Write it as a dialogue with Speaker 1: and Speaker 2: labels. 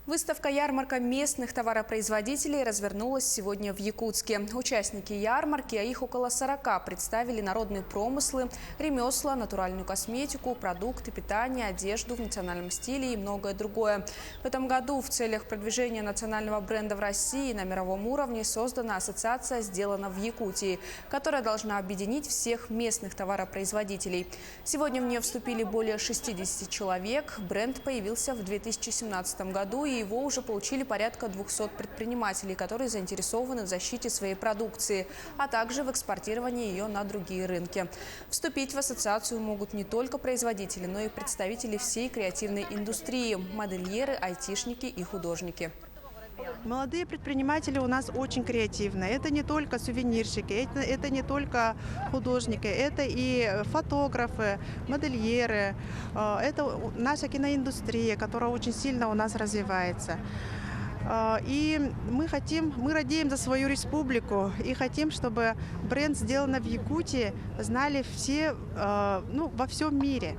Speaker 1: Выставка-ярмарка местных товаропроизводителей развернулась сегодня в Якутске. Участники ярмарки, а их около 40, представили народные промыслы, ремесла, натуральную косметику, продукты питания, одежду в национальном стиле и многое другое. В этом году в целях продвижения национального бренда в России на мировом уровне создана ассоциация «Сделано в Якутии», которая должна объединить всех местных товаропроизводителей. Сегодня в нее вступили более 60 человек. Бренд появился в 2017 году, и его уже получили порядка 200 предпринимателей, которые заинтересованы в защите своей продукции, а также в экспортировании ее на другие рынки. Вступить в ассоциацию могут не только производители, но и представители всей креативной индустрии – модельеры, айтишники и художники.
Speaker 2: Молодые предприниматели у нас очень креативные. Это не только сувенирщики, это не только художники, это и фотографы, модельеры. Это наша киноиндустрия, которая очень сильно у нас развивается. И мы радеем за свою республику и хотим, чтобы бренд «Сделано в Якутии» знали все во всем мире.